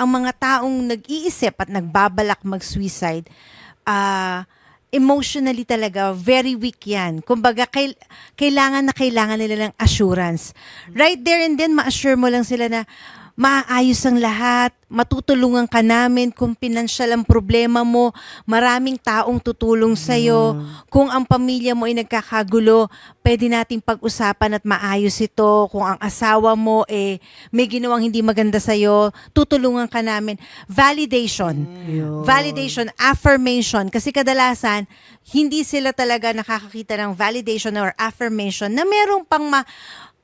ang mga taong nag-iisip at nagbabalak mag-suicide, emotionally talaga, very weak yan. Kumbaga, kailangan nila ng assurance. Right there and then, ma-assure mo lang sila na maayos ang lahat, matutulungan ka namin kung pinansyal ang problema mo, maraming taong tutulong sa'yo. Kung ang pamilya mo ay nagkakagulo, pwede nating pag-usapan at maayos ito. Kung ang asawa mo may ginawang hindi maganda sa'yo, tutulungan ka namin. Validation. Validation, affirmation. Kasi kadalasan, hindi sila talaga nakakakita ng validation or affirmation na merong pang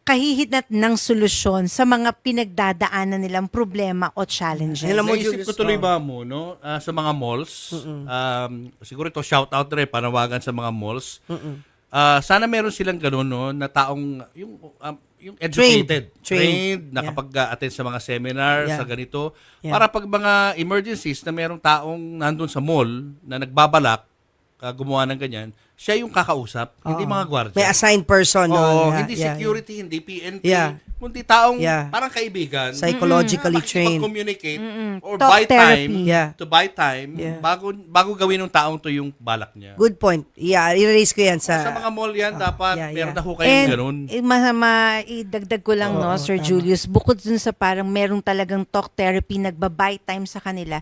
kahihitnat ng solusyon sa mga pinagdadaanan nilang problema o challenges. Naisip ko tuloy ba mo, no? Sa mga malls, siguro ito shout out rin, panawagan sa mga malls. Sana meron silang gano'n, no, na taong yung educated, trained nakapag-attend sa mga seminar, sa ganito. Para pag mga emergencies na merong taong nandun sa mall na nagbabalak, gumawa ng ganyan, siya yung kakausap, hindi mga gwardiya. May assigned person. Hindi security, hindi PNP. Kundi taong parang kaibigan. Psychologically trained. Communicate or Talk buy time therapy. to buy time bago gawin ng taong to yung balak niya. Good point. I-raise ko yan Sa mga mall yan, dapat meron na ho kayong And ganun. idagdag ko lang, no, Sir Julius, bukod dun sa parang merong talagang talk therapy, nagba-buy time sa kanila.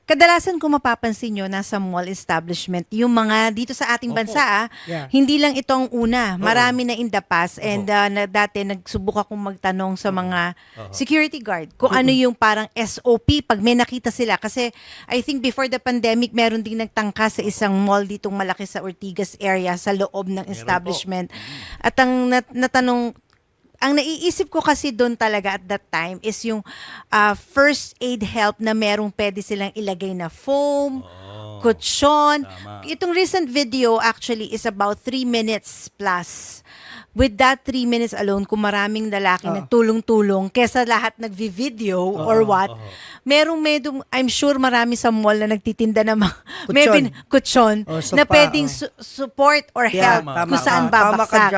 Kadalasan kung mapapansin nyo, nasa mall establishment, yung mga dito sa ating bansa, hindi lang ito ang una. Marami na in the past. And dati nagsubok akong magtanong sa mga security guard kung ano yung parang SOP pag may nakita sila. Kasi I think before the pandemic, meron ding nagtangka sa isang mall ditong malaki sa Ortigas area sa loob ng establishment. At ang natanong, ang naiisip ko kasi doon talaga at that time is yung first aid help na merong pwede silang ilagay na foam, kutsyon. Itong recent video actually is about 3 minutes plus. With that 3 minutes alone, kung maraming lalaki nagtulong-tulong kesa lahat nagvi-video or what, merong I'm sure marami sa mall na nagtitinda ng mga kutsyon na pwedeng support or help kung saan babaksak.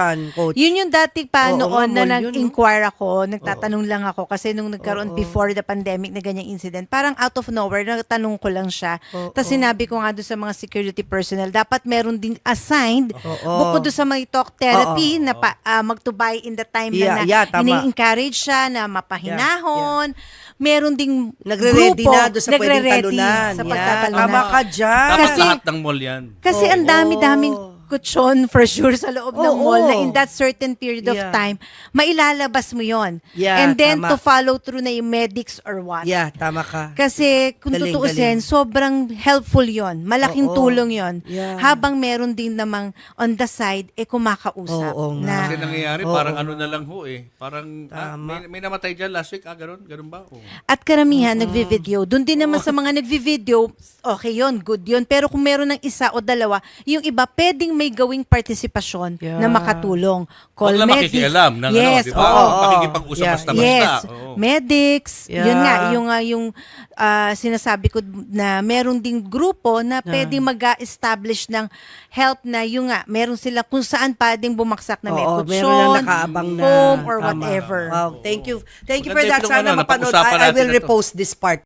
Yun yung dati pa noon na nag-inquire ako, nagtatanong lang ako kasi nung nagkaroon before the pandemic na ganyang incident, parang out of nowhere, nagtanong ko lang siya. Tapos sinabi ko nga doon sa mga security personnel, dapat meron ding assigned, bukod doon sa may talk therapy na mag-to-buy in the time na ini-encourage siya na mapahinahon. Meron ding nagre-ready grupo, na doon sa pwedeng talunan. sa pagtatalunan. Tama ka dyan. Dapat lahat ng mall yan. Kasi ang dami-daming kutsyon for sure sa loob ng mall na in that certain period of time, mailalabas mo yon. And then to follow through na yung medics or what. Tama ka. Kasi kung tutuusin, sobrang helpful yon. Malaking tulong yon. Habang meron din namang on the side, kumakausap. Kasi nangyayari, parang ano na lang ho Parang may namatay dyan last week. Ganun ba? At karamihan nagvi-video. Doon din naman sa mga nagvi-video, okay yon, good yon. Pero kung meron ng isa o dalawa, yung iba pwedeng may gawing partisipasyon na makatulong. Call Huwag lang medics. makikialam ng di ba? Makikipag-usap basta-basta. Medics. Yun nga, yung sinasabi ko na meron ding grupo na pwedeng mag-establish ng help na yung nga, meron sila kung saan pwedeng bumaksak na may kutsyon, meron lang nakaabang na foam, or whatever. Wow, thank you. Thank you for Maganda that. yung Sana mapanood. napag-usapan I will natin ito. repost this part.